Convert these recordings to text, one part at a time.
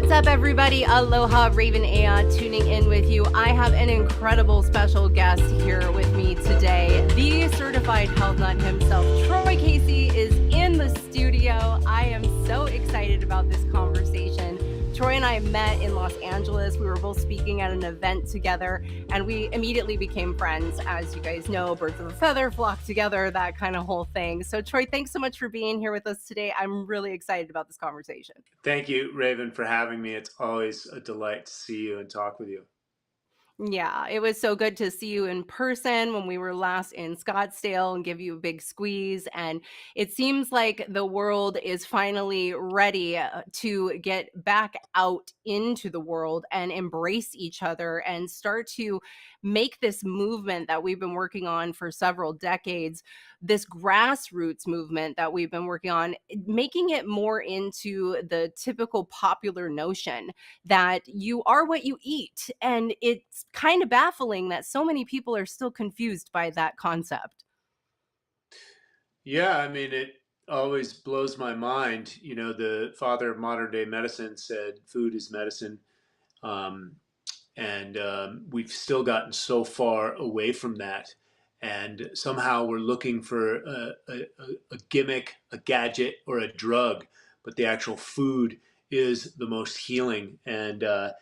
What's up, everybody? Aloha, Raven Aya tuning in with you. I have an incredible special guest here with me today. The certified health nut himself, Troy Casey, is in the studio. I am so excited about this conversation. Troy and I met in Los Angeles. We were both speaking at an event together, and we immediately became friends. As you guys know, birds of a feather flock together, that kind of whole thing. So, Troy, thanks so much for being here with us today. I'm really excited about this conversation. Thank you, Raven, for having me. It's always a delight to see you and talk with you. Yeah, it was so good to see you in person when we were last in Scottsdale and give you a big squeeze. And it seems like the world is finally ready to get back out into the world and embrace each other and start to make this movement that we've been working on for several decades, this grassroots movement that we've been working on, making it more into the typical popular notion that you are what you eat. And it's kind of baffling that so many people are still confused by that concept. Yeah, I mean, it always blows my mind. You know, the father of modern day medicine said food is medicine. Um, and we've still gotten so far away from that. And somehow we're looking for a gimmick, a gadget, or a drug, but the actual food is the most healing. And I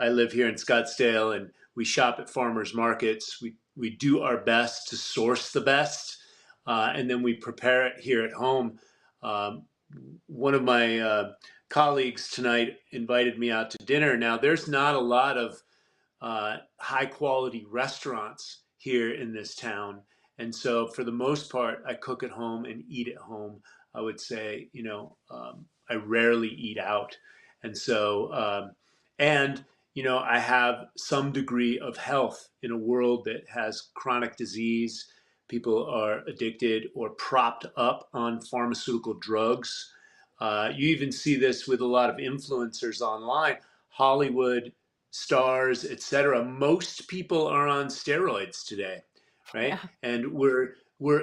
live here in Scottsdale, and we shop at farmers markets. We do our best to source the best, and then we prepare it here at home. Um, One of my colleagues tonight invited me out to dinner. Now, there's not a lot of high quality restaurants here in this town. And so, for the most part, I cook at home and eat at home. I would say, I rarely eat out. And so, and, I have some degree of health in a world that has chronic disease. People are addicted or propped up on pharmaceutical drugs. You even see this with a lot of influencers online. Hollywood stars, etc. Most people are on steroids today, right? Yeah. And we're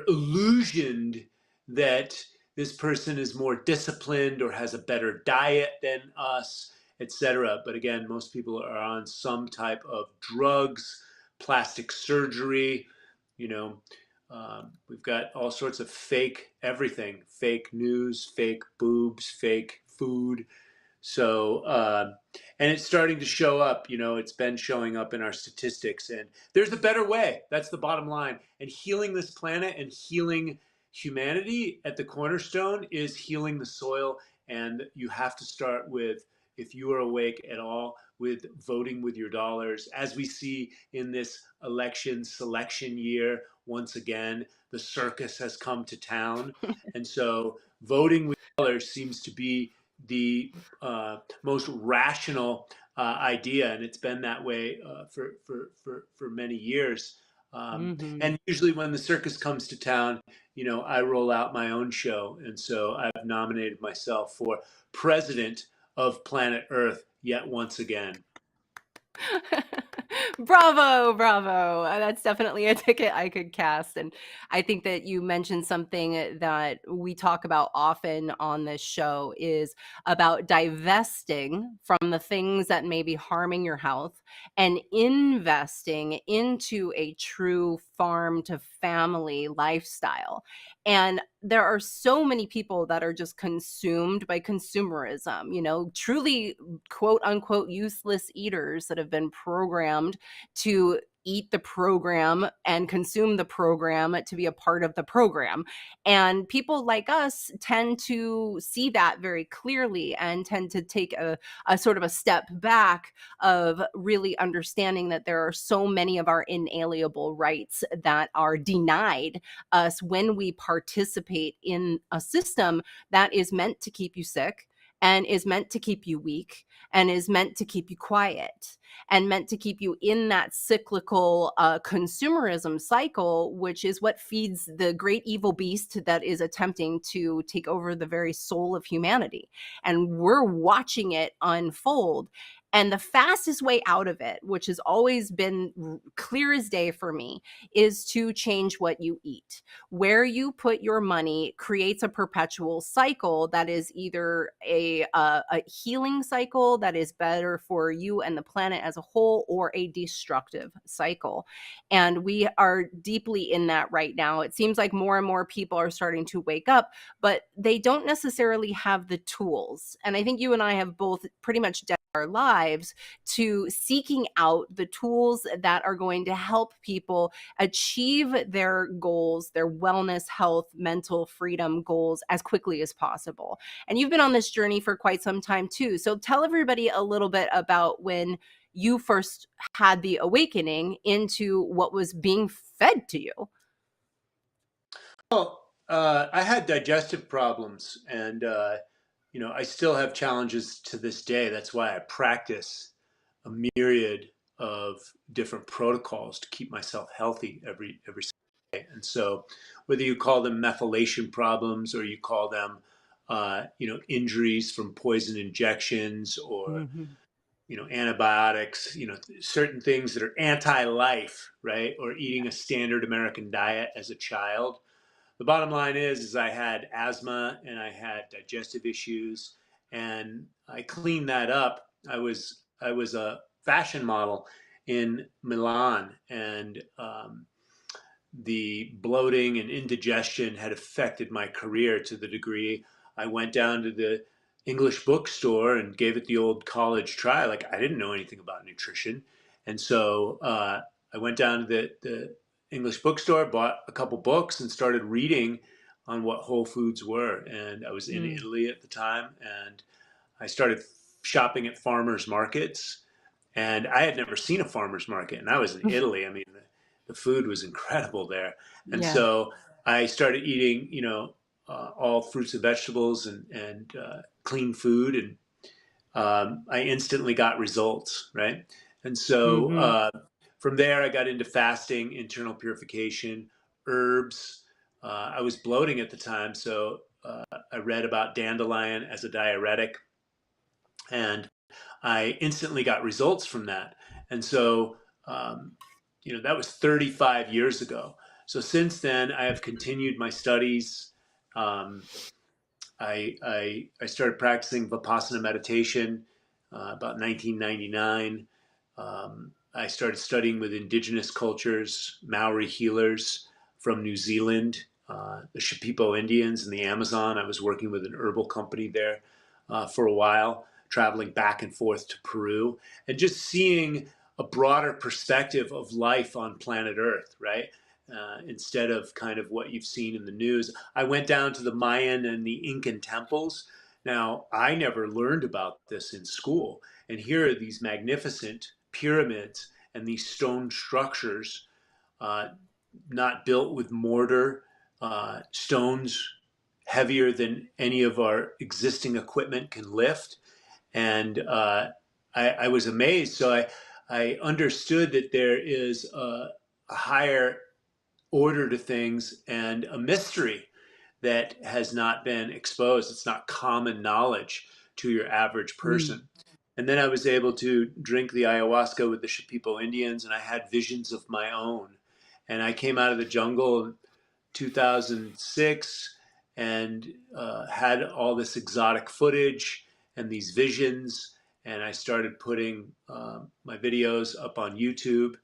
illusioned that this person is more disciplined or has a better diet than us, etc. But again, most people are on some type of drugs, plastic surgery. You know, we've got all sorts of fake everything, fake news, fake boobs, fake food. So, and it's starting to show up. It's been showing up in our statistics, and there's a better way. That's the bottom line. And healing this planet and healing humanity at the cornerstone is healing the soil. And you have to start with, if you are awake at all, with voting with your dollars. As we see in this election selection year, once again, the circus has come to town. And so voting with dollars seems to be the most rational idea, and it's been that way for many years. Hmm. And usually, when the circus comes to town, I roll out my own show, and so I've nominated myself for president of planet Earth yet once again. Bravo, bravo. That's definitely a ticket I could cast. And I think that you mentioned something that we talk about often on this show is about divesting from the things that may be harming your health and investing into a true farm to family lifestyle. And there are so many people that are just consumed by consumerism, truly quote unquote useless eaters that have been programmed to eat the program and consume the program to be a part of the program. And people like us tend to see that very clearly and tend to take a sort of a step back of really understanding that there are so many of our inalienable rights that are denied us when we participate in a system that is meant to keep you sick and is meant to keep you weak and is meant to keep you quiet and meant to keep you in that cyclical consumerism cycle, which is what feeds the great evil beast that is attempting to take over the very soul of humanity. And we're watching it unfold. And the fastest way out of it, which has always been clear as day for me, is to change what you eat. Where you put your money creates a perpetual cycle that is either a healing cycle that is better for you and the planet as a whole, or a destructive cycle. And we are deeply in that right now. It seems like more and more people are starting to wake up, but they don't necessarily have the tools. And I think you and I have both pretty much our lives to seeking out the tools that are going to help people achieve their goals, their wellness, health, mental freedom goals as quickly as possible. And you've been on this journey for quite some time too. So tell everybody a little bit about when you first had the awakening into what was being fed to you. Well, I had digestive problems, and I still have challenges to this day. That's why I practice a myriad of different protocols to keep myself healthy every day. And so, whether you call them methylation problems or you call them, injuries from poison injections, or Mhm. antibiotics, certain things that are anti-life, right? Or eating a standard American diet as a child. The bottom line is I had asthma and I had digestive issues, and I cleaned that up. I was a fashion model in Milan, and the bloating and indigestion had affected my career to the degree I went down to the English bookstore and gave it the old college try. Like, I didn't know anything about nutrition. And so I went down to the English bookstore, bought a couple books, and started reading on what whole foods were. And I was in Mm. Italy at the time, and I started shopping at farmers markets, and I had never seen a farmer's market, and I was in Italy. I mean, the food was incredible there. And Yeah. so I started eating, all fruits and vegetables, and clean food, and I instantly got results, right? And so Mhm. from there, I got into fasting, internal purification, herbs. I was bloating at the time, so I read about dandelion as a diuretic, and I instantly got results from that. And so, um, that was 35 years ago. So since then, I have continued my studies. Um, I started practicing Vipassana meditation about 1999. I started studying with indigenous cultures, Maori healers from New Zealand, the Shipibo Indians in the Amazon. I was working with an herbal company there for a while, traveling back and forth to Peru, and just seeing a broader perspective of life on planet Earth, right? Instead of kind of what you've seen in the news. I went down to the Mayan and the Incan temples. Now, I never learned about this in school. And here are these magnificent pyramids and these stone structures, uh, not built with mortar, stones heavier than any of our existing equipment can lift. And I was amazed. So I understood that there is a higher order to things and a mystery that has not been exposed. It's not common knowledge to your average Mm. person. And then I was able to drink the ayahuasca with the Shipibo Indians, and I had visions of my own. And I came out of the jungle in 2006 and had all this exotic footage and these visions. And I started putting my videos up on YouTube,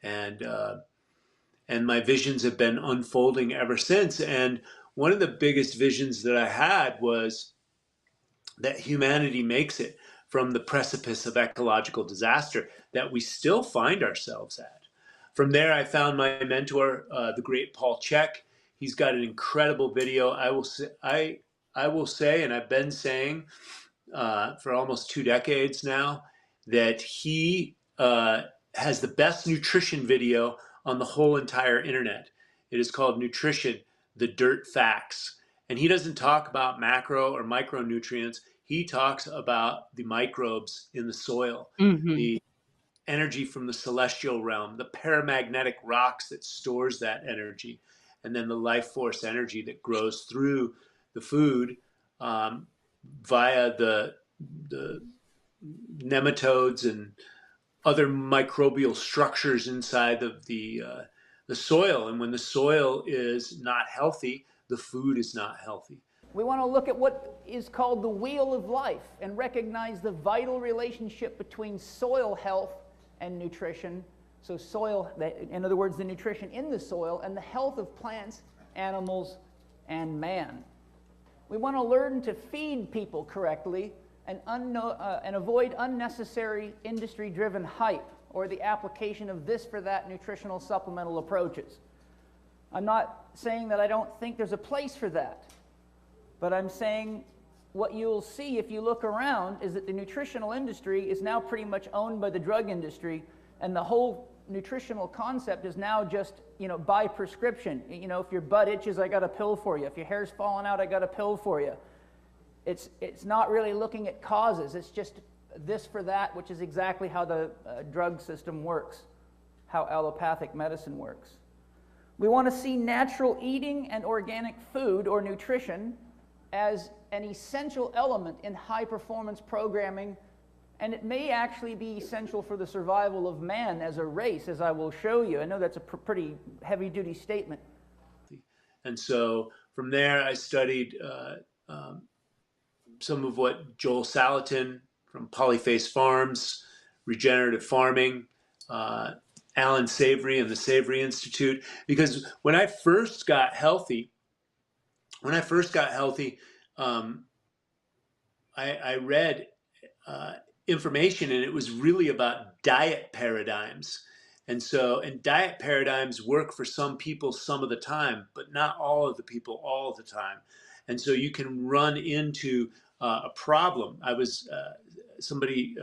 and my visions have been unfolding ever since. And one of the biggest visions that I had was that humanity makes it from the precipice of ecological disaster that we still find ourselves at. From there, I found my mentor, the great Paul Chek. He's got an incredible video. I will say, and I've been saying for almost 2 decades now, that he has the best nutrition video on the whole entire internet. It is called Nutrition, the Dirt Facts. And he doesn't talk about macro or micronutrients. He talks about the microbes in the soil, Mhm. the energy from the celestial realm, the paramagnetic rocks that stores that energy, and then the life force energy that grows through the food, um, via the nematodes and other microbial structures inside of the soil. And when the soil is not healthy, the food is not healthy. We want to look at what is called the wheel of life and recognize the vital relationship between soil health and nutrition. So soil, in other words, the nutrition in the soil, and the health of plants, animals, and man. We want to learn to feed people correctly and avoid unnecessary industry-driven hype or the application of this for that nutritional supplemental approaches. I'm not saying that I don't think there's a place for that, but I'm saying what you'll see if you look around is that the nutritional industry is now pretty much owned by the drug industry, and the whole nutritional concept is now just, by prescription. If your butt itches, I got a pill for you. If your hair's falling out, I got a pill for you. It's not really looking at causes. It's just this for that, which is exactly how the drug system works, how allopathic medicine works. We want to see natural eating and organic food or nutrition as an essential element in high-performance programming, and it may actually be essential for the survival of man as a race, as I will show you. I know that's a pretty heavy-duty statement. And so from there, I studied some of what Joel Salatin from Polyface Farms, Regenerative Farming, Alan Savory and the Savory Institute, because when I first got healthy, I read information, and it was really about diet paradigms. And diet paradigms work for some people some of the time, but not all of the people all the time. And so you can run into a problem. Somebody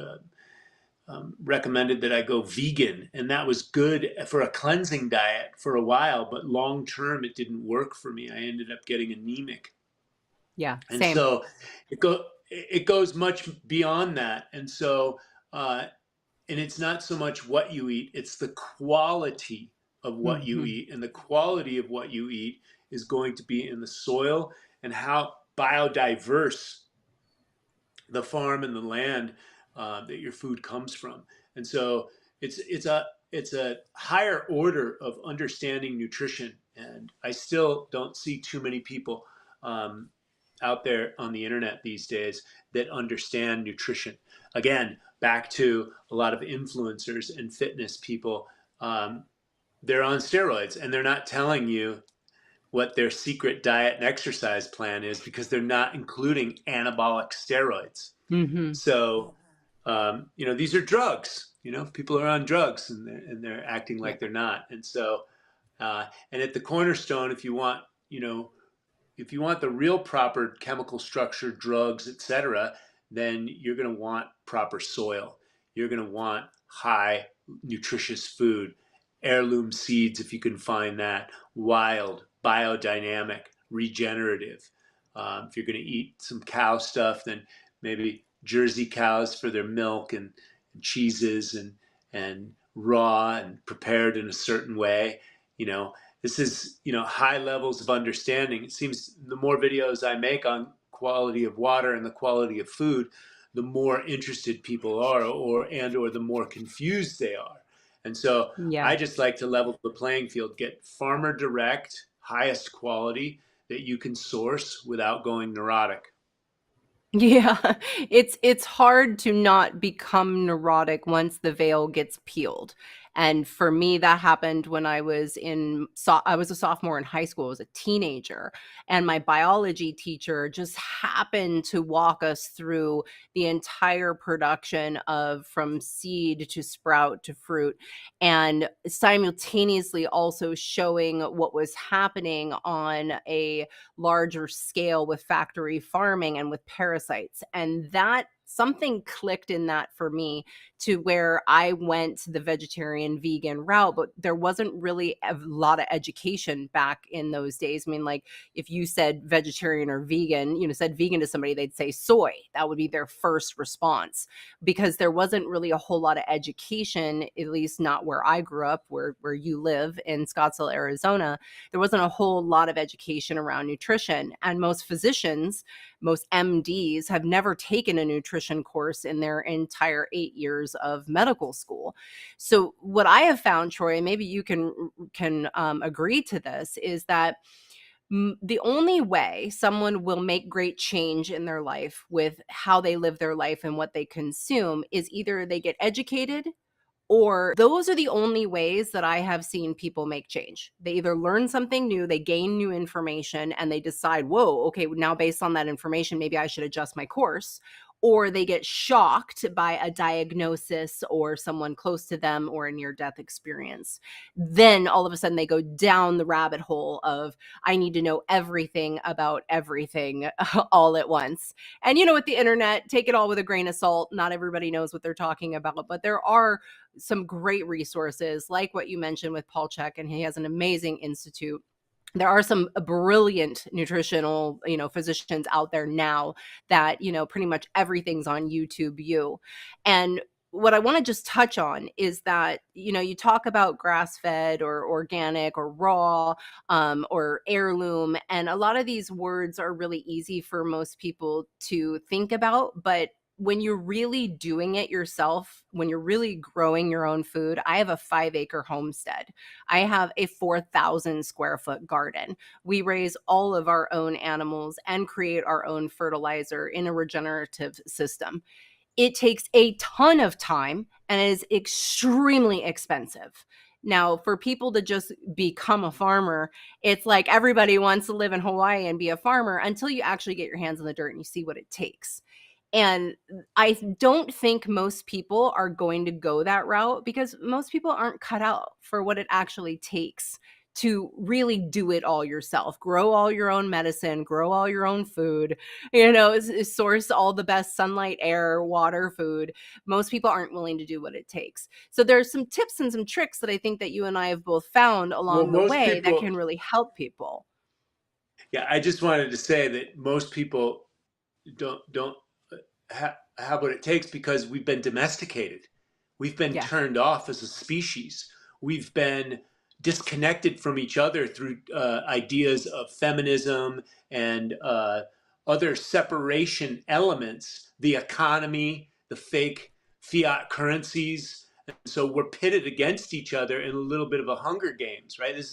recommended that I go vegan, and that was good for a cleansing diet for a while, but long term it didn't work for me. I ended up getting anemic. Yeah, And same. so it goes much beyond that. And so and it's not so much what you eat, it's the quality of what you eat. And the quality of what you eat is going to be in the soil and how biodiverse the farm and the land that your food comes from. And so it's a higher order of understanding nutrition. And I still don't see too many people out there on the internet these days that understand nutrition. Again, back to a lot of influencers and fitness people. They're on steroids, and they're not telling you what their secret diet and exercise plan is because they're not including anabolic steroids. So, these are drugs. People are on drugs, and they're acting like they're not. And so, and at the cornerstone, if you want the real proper chemical structure, drugs, etc., then you're going to want proper soil. You're going to want high nutritious food, heirloom seeds if you can find that, wild, biodynamic, regenerative. If you're going to eat some cow stuff, then maybe Jersey cows for their milk and cheeses and raw and prepared in a certain way. This is, high levels of understanding. It seems the more videos I make on quality of water and the quality of food, the more interested people are or the more confused they are. And so I just like to level the playing field, get farmer direct, highest quality that you can source without going neurotic. Yeah, it's hard to not become neurotic once the veil gets peeled. And for me, that happened when I was I was a sophomore in high school. I was a teenager, and my biology teacher just happened to walk us through the entire production of from seed to sprout to fruit, and simultaneously also showing what was happening on a larger scale with factory farming and with parasites. And that something clicked in that for me to where I went the vegetarian vegan route, but there wasn't really a lot of education back in those days. I mean, like if you said vegetarian or vegan, said vegan to somebody, they'd say soy. That would be their first response because there wasn't really a whole lot of education, at least not where I grew up, where you live in Scottsdale, Arizona. There wasn't a whole lot of education around nutrition. And most physicians most MDs have never taken a nutrition course in their entire 8 years of medical school. So what I have found, Troy, and maybe you can agree to this, is that the only way someone will make great change in their life with how they live their life and what they consume is either they get educated, or those are the only ways that I have seen people make change. They either learn something new, they gain new information, and they decide, whoa, okay, now based on that information, maybe I should adjust my course. Or they get shocked by a diagnosis or someone close to them or a near-death experience. Then all of a sudden they go down the rabbit hole of, I need to know everything about everything all at once. And with the internet, take it all with a grain of salt. Not everybody knows what they're talking about, but there are some great resources like what you mentioned with Paul Chek, and he has an amazing institute. There are some brilliant nutritional, physicians out there now that, pretty much everything's on YouTube U. And what I want to just touch on is that, you talk about grass-fed or organic or raw or heirloom, and a lot of these words are really easy for most people to think about, but when you're really doing it yourself, when you're really growing your own food, I have a 5-acre homestead. I have a 4,000 square foot garden. We raise all of our own animals and create our own fertilizer in a regenerative system. It takes a ton of time and is extremely expensive. Now, for people to just become a farmer, it's like everybody wants to live in Hawaii and be a farmer until you actually get your hands in the dirt and you see what it takes. And I don't think most people are going to go that route because most people aren't cut out for what it actually takes to really do it all yourself. Grow all your own medicine, grow all your own food, source all the best sunlight, air, water, food. Most people aren't willing to do what it takes. So there's some tips and some tricks that I think that you and I have both found Well, along the most way that people, can really help people. yeah, I just wanted to say that most people don't have what it takes because we've been domesticated. We've been Yeah. turned off as a species. We've been disconnected from each other through ideas of feminism and other separation elements, the economy, the fake fiat currencies. And so we're pitted against each other in a little bit of a Hunger Games, right? In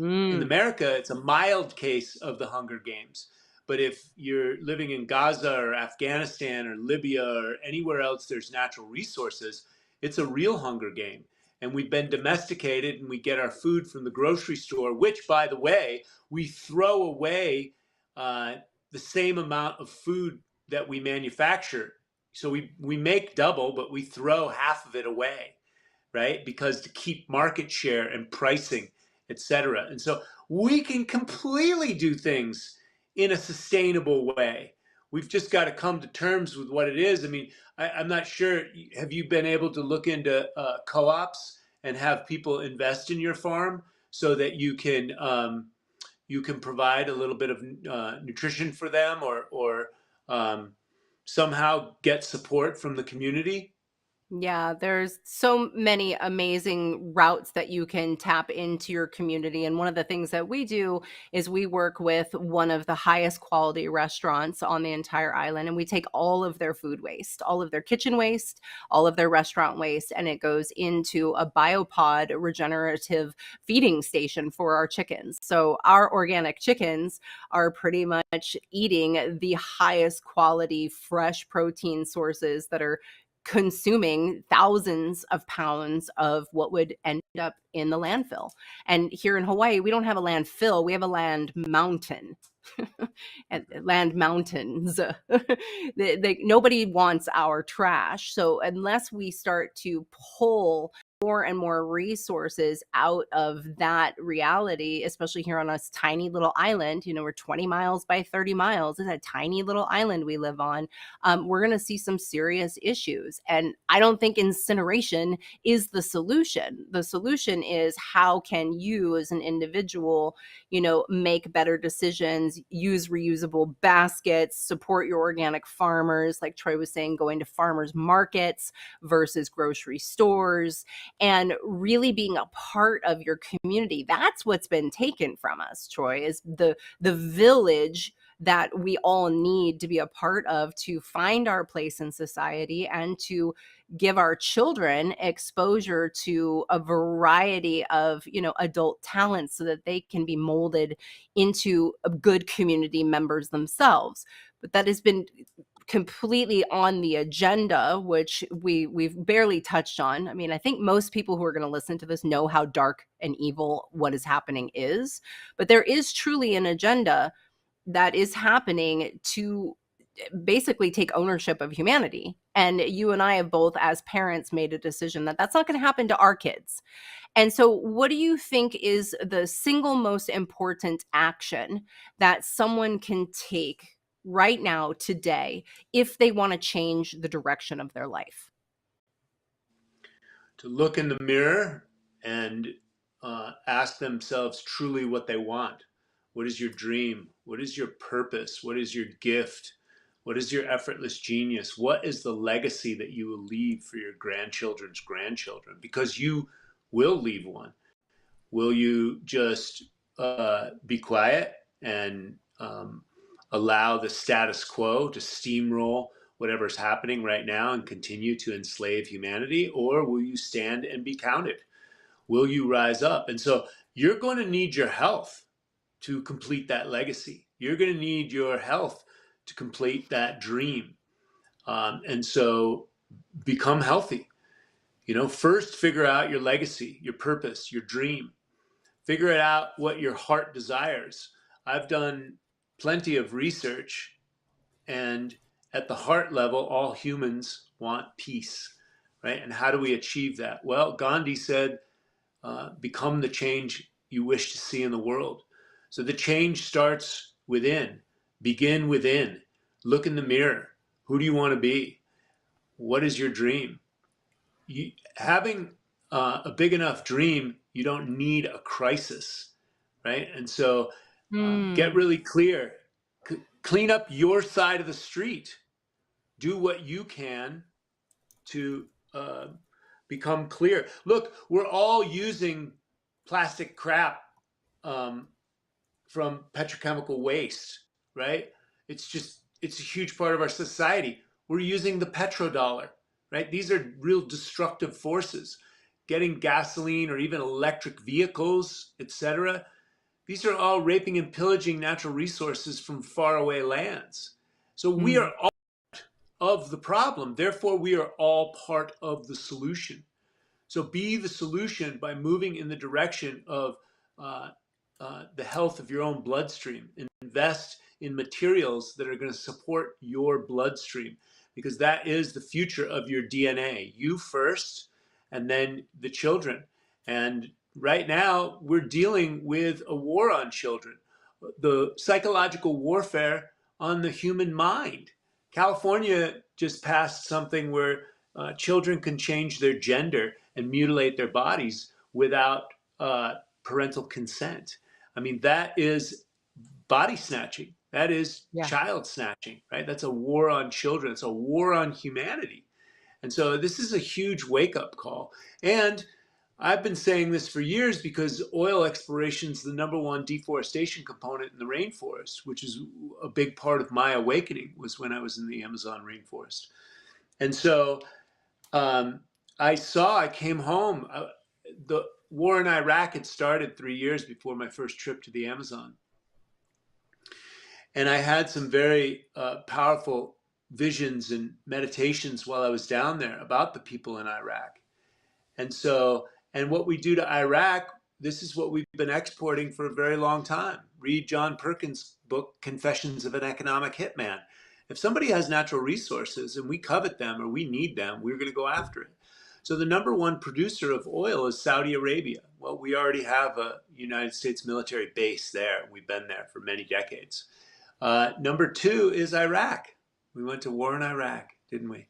Mm. America, it's a mild case of the Hunger Games. But if you're living in Gaza or Afghanistan or Libya or anywhere else there's natural resources, it's a real Hunger Game. And we've been domesticated and we get our food from the grocery store, which, by the way, we throw away the same amount of food that we manufacture. So we make double, but we throw half of it away, right? Because to keep market share and pricing, et cetera. And so we can completely do things in a sustainable way. We've just got to come to terms with what it is. I mean, I'm not sure. Have you been able to look into co-ops and have people invest in your farm so that you can provide a little bit of nutrition for them, or somehow get support from the community? Yeah, there's so many amazing routes that you can tap into your community. And one of the things that we do is we work with one of the highest quality restaurants on the entire island. And we take all of their food waste, all of their kitchen waste, all of their restaurant waste, and it goes into a biopod regenerative feeding station for our chickens. So our organic chickens are pretty much eating the highest quality fresh protein sources that are consuming thousands of pounds of what would end up in the landfill. And here in Hawaii, we don't have a landfill, we have a land mountain. And land mountains. Nobody wants our trash. So unless we start to pull more and more resources out of that reality, especially here on this tiny little island, we're 20 miles by 30 miles. It's a tiny little island we live on. We're going to see some serious issues. And I don't think incineration is the solution. The solution is, how can you as an individual, make better decisions, use reusable baskets, support your organic farmers, like Troy was saying, going to farmers markets versus grocery stores, and really being a part of your community. That's what's been taken from us, Troy, is the village that we all need to be a part of to find our place in society and to give our children exposure to a variety of, adult talents so that they can be molded into good community members themselves. But that has been completely on the agenda, which we've barely touched on. I mean, I think most people who are going to listen to this know how dark and evil what is happening is, but there is truly an agenda that is happening to basically take ownership of humanity. And you and I have both, as parents, made a decision that that's not going to happen to our kids. And so, what do you think is the single most important action that someone can take right now, today, if they want to change the direction of their life? To look in the mirror and ask themselves truly what they want. What is your dream? What is your purpose? What is your gift? What is your effortless genius? What is the legacy that you will leave for your grandchildren's grandchildren? Because you will leave one. Will you just be quiet and allow the status quo to steamroll whatever's happening right now and continue to enslave humanity? Or will you stand and be counted? Will you rise up? And so you're going to need your health to complete that legacy. You're going to need your health to complete that dream. And so become healthy. First figure out your legacy, your purpose, your dream. Figure it out what your heart desires. I've done plenty of research, and at the heart level, all humans want peace, right? And how do we achieve that? Well, Gandhi said, become the change you wish to see in the world. So the change starts within. Begin within. Look in the mirror. Who do you want to be? What is your dream? Having a big enough dream, you don't need a crisis, right? And so get really clear. Clean up your side of the street. Do what you can to become clear. Look, we're all using plastic crap from petrochemical waste, right? It's a huge part of our society. We're using the petrodollar, right? These are real destructive forces. Getting gasoline or even electric vehicles, etc. These are all raping and pillaging natural resources from faraway lands. So we are all of the problem. Therefore, we are all part of the solution. So be the solution by moving in the direction of the health of your own bloodstream. Invest in materials that are going to support your bloodstream, because that is the future of your DNA. You first, and then the children. And right now, we're dealing with a war on children, the psychological warfare on the human mind. California just passed something where children can change their gender and mutilate their bodies without parental consent. I mean, that is body snatching. That is child snatching, right? That's a war on children. It's a war on humanity. And so this is a huge wake-up call. And I've been saying this for years because oil exploration is the #1 deforestation component in the rainforest, which is a big part of my awakening, was when I was in the Amazon rainforest. And so I came home, the war in Iraq had started 3 years before my first trip to the Amazon. And I had some very powerful visions and meditations while I was down there about the people in Iraq. And what we do to Iraq, this is what we've been exporting for a very long time. Read John Perkins' book, Confessions of an Economic Hitman. If somebody has natural resources and we covet them or we need them, we're going to go after it. So the #1 producer of oil is Saudi Arabia. Well, we already have a United States military base there. We've been there for many decades. #2 is Iraq. We went to war in Iraq, didn't we?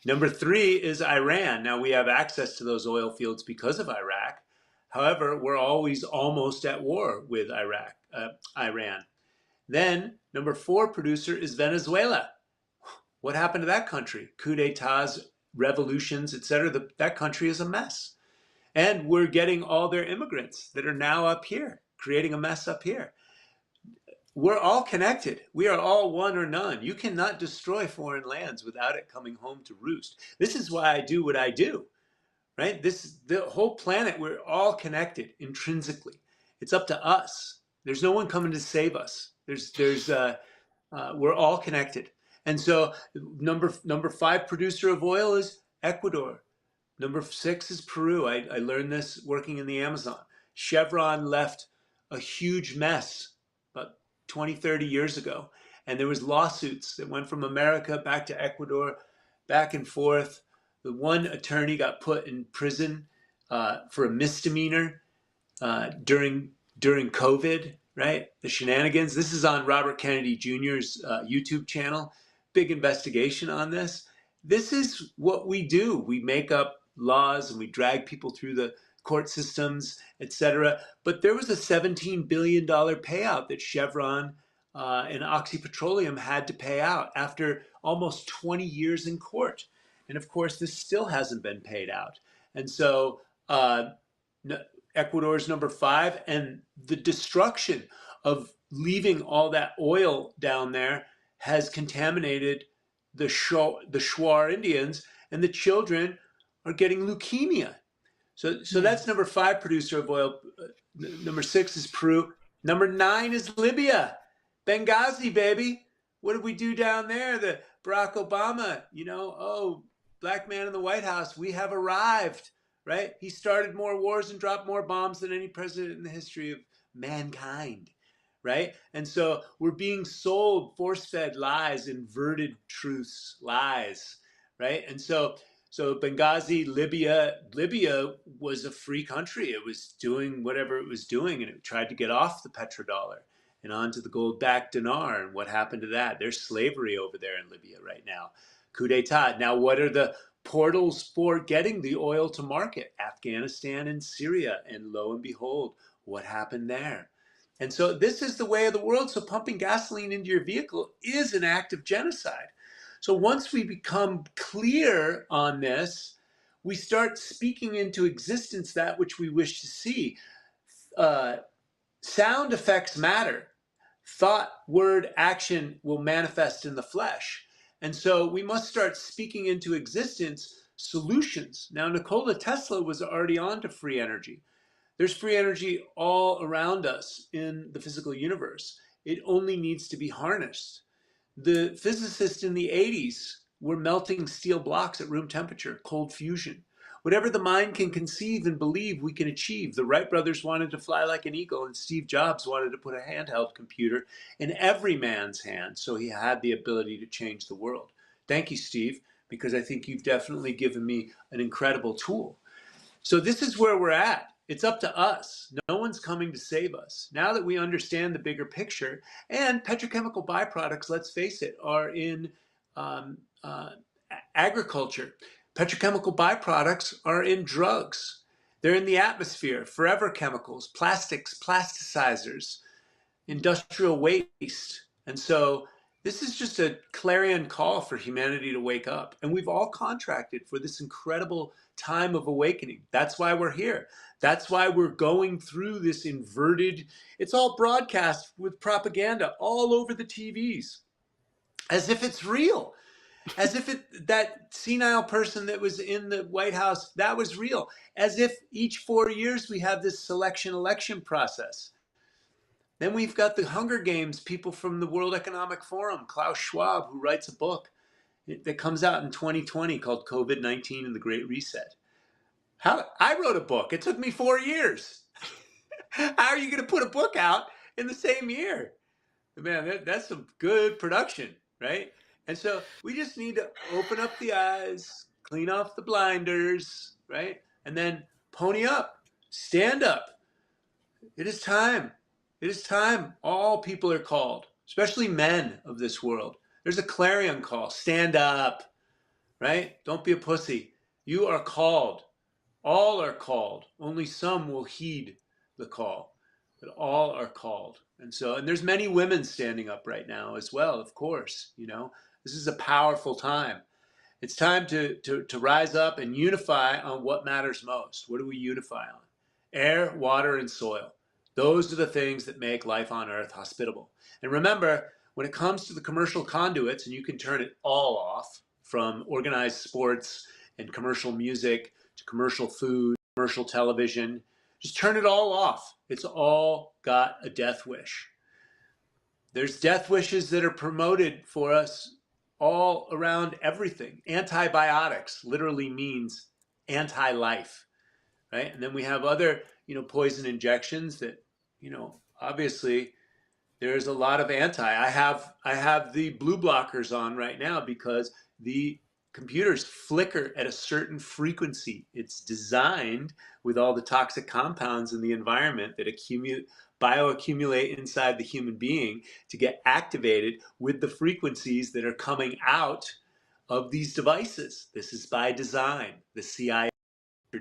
#3 is Iran. Now we have access to those oil fields because of Iraq. However, we're always almost at war with Iran. Then #4 producer is Venezuela. What happened to that country? Coup d'etats, revolutions, etc. That country is a mess. And we're getting all their immigrants that are now up here, creating a mess up here. we're all connected. We are all one or none. You cannot destroy foreign lands without it coming home to roost. This is why I do what I do, right? The whole planet, we're all connected intrinsically. It's up to us. There's no one coming to save us. We're all connected. And so number 5 producer of oil is Ecuador. Number 6 is Peru. I learned this working in the Amazon. Chevron left a huge mess about 20, 30 years ago. And there was lawsuits that went from America back to Ecuador, back and forth. The one attorney got put in prison for a misdemeanor during COVID, right? The shenanigans. This is on Robert Kennedy Jr.'s YouTube channel. Big investigation on this. This is what we do. We make up laws and we drag people through the court systems, etc. But there was a $17 billion payout that Chevron and Oxy Petroleum had to pay out after almost 20 years in court. And of course, this still hasn't been paid out. And so Ecuador is number 5, and the destruction of leaving all that oil down there has contaminated the Shuar Indians, and the children are getting leukemia. So that's number 5 producer of oil. Number 6 is Peru. Number 9 is Libya. Benghazi, baby. What did we do down there? The Barack Obama, black man in the White House, we have arrived, right? He started more wars and dropped more bombs than any president in the history of mankind, right? And so we're being sold force-fed lies, inverted truths, lies, right? And so Benghazi, Libya was a free country. It was doing whatever it was doing, and it tried to get off the petrodollar and onto the gold-backed dinar. And what happened to that? There's slavery over there in Libya right now. Coup d'etat. Now, what are the portals for getting the oil to market? Afghanistan and Syria. And lo and behold, what happened there? And so this is the way of the world. So pumping gasoline into your vehicle is an act of genocide. So once we become clear on this, we start speaking into existence that which we wish to see. Sound effects matter. Thought, word, action will manifest in the flesh. And so we must start speaking into existence solutions. Now, Nikola Tesla was already on to free energy. There's free energy all around us in the physical universe. It only needs to be harnessed. The physicists in the 80s were melting steel blocks at room temperature, cold fusion. Whatever the mind can conceive and believe, we can achieve. The Wright brothers wanted to fly like an eagle, and Steve Jobs wanted to put a handheld computer in every man's hand so he had the ability to change the world. Thank you, Steve, because I think you've definitely given me an incredible tool. So this is where we're at. It's up to us. No one's coming to save us. Now that we understand the bigger picture, and petrochemical byproducts, let's face it, are in agriculture. Petrochemical byproducts are in drugs. They're in the atmosphere, forever chemicals, plastics, plasticizers, industrial waste. And so this is just a clarion call for humanity to wake up. And we've all contracted for this incredible time of awakening. That's why we're here. That's why we're going through this inverted, it's all broadcast with propaganda all over the TVs, as if it's real. As if that senile person that was in the White House, that was real. As if each 4 years we have this selection election process. Then we've got the Hunger Games people from the World Economic Forum, Klaus Schwab, who writes a book that comes out in 2020 called COVID-19 and the Great Reset. I wrote a book. It took me 4 years. How are you going to put a book out in the same year? Man, that's some good production, right? And so we just need to open up the eyes, clean off the blinders, right? And then pony up, stand up. It is time. It is time. All people are called, especially men of this world. There's a clarion call. Stand up, right? Don't be a pussy. You are called. All are called. Only some will heed the call, but all are called. And there's many women standing up right now as well, of course, This is a powerful time. It's time to rise up and unify on what matters most. What do we unify on? Air, water, and soil. Those are the things that make life on Earth hospitable. And remember, when it comes to the commercial conduits, and you can turn it all off, from organized sports and commercial music to commercial food, commercial television, just turn it all off. It's all got a death wish. There's death wishes that are promoted for us all around everything. Antibiotics literally means anti-life, right? And then we have other, poison injections that, obviously there's a lot of I have the blue blockers on right now because the computers flicker at a certain frequency. It's designed with all the toxic compounds in the environment that bioaccumulate inside the human being to get activated with the frequencies that are coming out of these devices. This is by design. The CIA,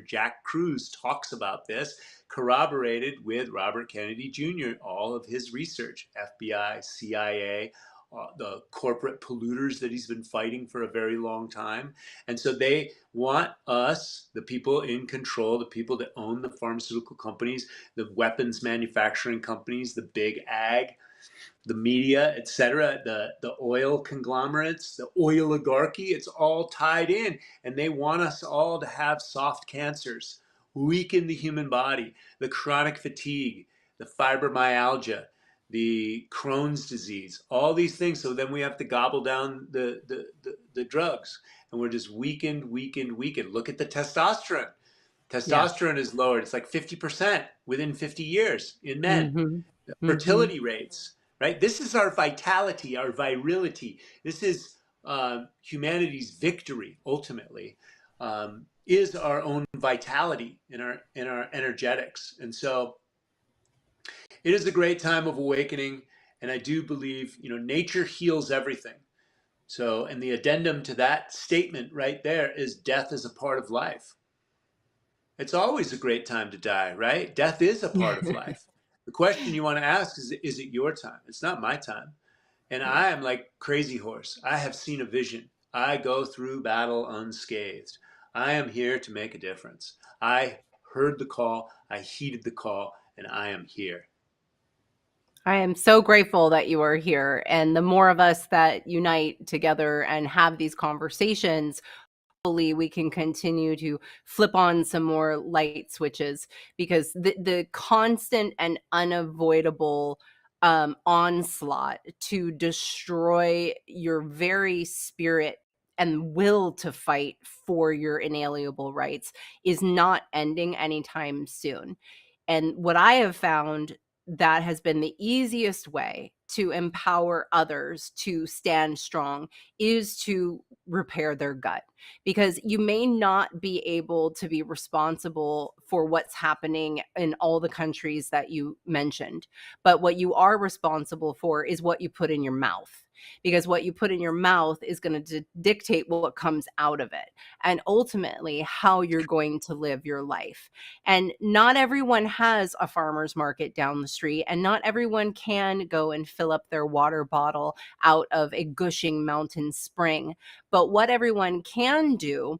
Jack Kruse, talks about this, corroborated with Robert Kennedy Jr., all of his research, FBI, CIA, the corporate polluters that he's been fighting for a very long time. And so they want us, the people in control, the people that own the pharmaceutical companies, the weapons manufacturing companies, the big ag, the media, etc., the oil conglomerates, the oligarchy, it's all tied in. And they want us all to have soft cancers, weaken the human body, the chronic fatigue, the fibromyalgia, the Crohn's disease, all these things. So then we have to gobble down the drugs. And we're just weakened. Look at the testosterone. Yeah. Testosterone is lowered. It's like 50% within 50 years in men. Mhm. Mhm. Fertility rates, right? This is our vitality, our virility. This is humanity's victory, ultimately, is our own vitality in our energetics. And so it is a great time of awakening. And I do believe, nature heals everything. So, and the addendum to that statement right there is death is a part of life. It's always a great time to die, right? Death is a part of life. The question you want to ask is it your time? It's not my time. And Yeah. I am like Crazy Horse. I have seen a vision. I go through battle unscathed. I am here to make a difference. I heard the call, I heeded the call, and I am here. I am so grateful that you are here. And the more of us that unite together and have these conversations, hopefully we can continue to flip on some more light switches, because the constant and unavoidable onslaught to destroy your very spirit and will to fight for your inalienable rights is not ending anytime soon. And what I have found that has been the easiest way to empower others to stand strong is to repair their gut, because you may not be able to be responsible for what's happening in all the countries that you mentioned. But what you are responsible for is what you put in your mouth, because what you put in your mouth is going to dictate what comes out of it, and ultimately how you're going to live your life. And not everyone has a farmer's market down the street, and not everyone can go and fill up their water bottle out of a gushing mountain spring. But what everyone can do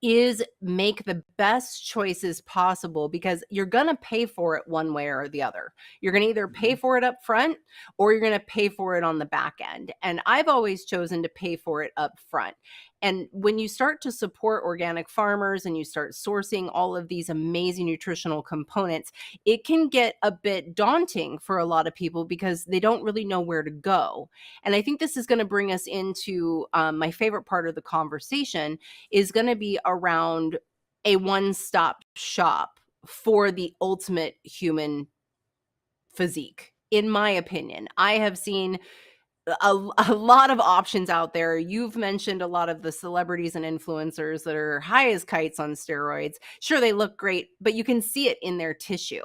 is make the best choices possible, because you're going to pay for it one way or the other. You're going to either pay Mhm. for it up front, or you're going to pay for it on the back end. And I've always chosen to pay for it up front. And when you start to support organic farmers and you start sourcing all of these amazing nutritional components, it can get a bit daunting for a lot of people because they don't really know where to go. And I think this is going to bring us into my favorite part of the conversation, is going to be around a one-stop shop for the ultimate human physique. In my opinion, I have seen a lot of options out there. You've mentioned a lot of the celebrities and influencers that are high as kites on steroids. Sure, they look great, but you can see it in their tissue.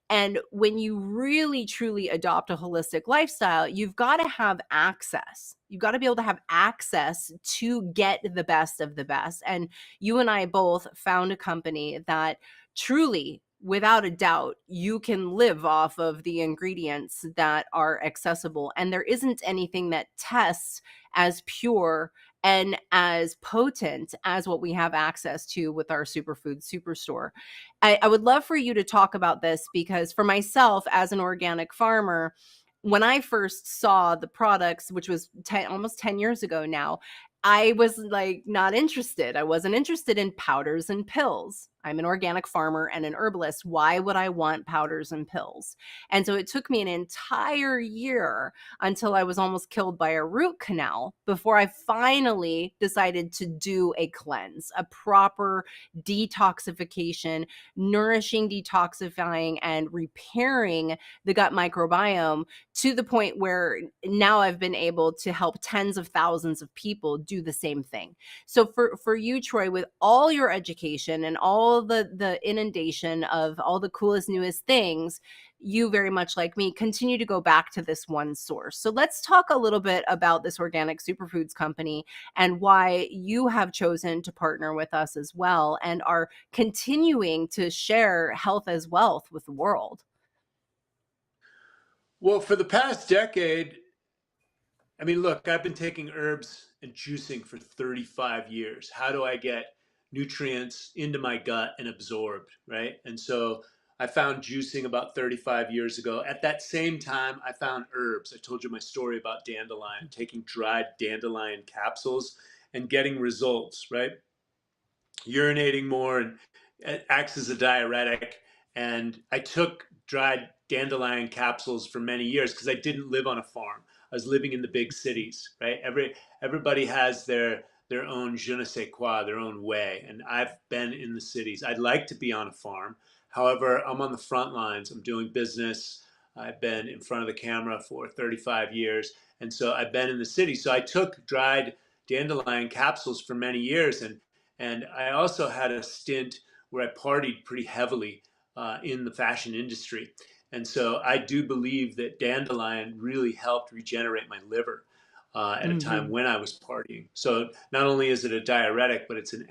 And when you really truly adopt a holistic lifestyle, you've got to have access. You've got to be able to have access to get the best of the best. And you and I both found a company that truly, without a doubt, you can live off of the ingredients that are accessible. And there isn't anything that tests as pure and as potent as what we have access to with our superfood superstore. I would love for you to talk about this because for myself, as an organic farmer, when I first saw the products, which was almost 10 years ago now, I was like not interested. I wasn't interested in powders and pills. I'm an organic farmer and an herbalist. Why would I want powders and pills? And so it took me an entire year until I was almost killed by a root canal before I finally decided to do a cleanse, a proper detoxification, nourishing, detoxifying, and repairing the gut microbiome to the point where now I've been able to help tens of thousands of people do the same thing. So for you, Troy, with all your education and all the inundation of all the coolest, newest things, you very much like me continue to go back to this one source. So let's talk a little bit about this organic superfoods company and why you have chosen to partner with us as well and are continuing to share health as wealth with the world. Well, for the past decade, I mean, look, I've been taking herbs and juicing for 35 years. How do I get nutrients into my gut and absorbed, right? And so I found juicing about 35 years ago. At that same time, I found herbs. I told you my story about dandelion, taking dried dandelion capsules and getting results, right? Urinating more, and it acts as a diuretic. And I took dried dandelion capsules for many years because I didn't live on a farm. I was living in the big cities, right? Everybody has their own je ne sais quoi, their own way. And I've been in the cities. I'd like to be on a farm. However, I'm on the front lines. I'm doing business. I've been in front of the camera for 35 years. And so I've been in the city. So I took dried dandelion capsules for many years. And I also had a stint where I partied pretty heavily in the fashion industry. And so I do believe that dandelion really helped regenerate my liver at a time Mhm. when I was partying. So not only is it a diuretic, but it's an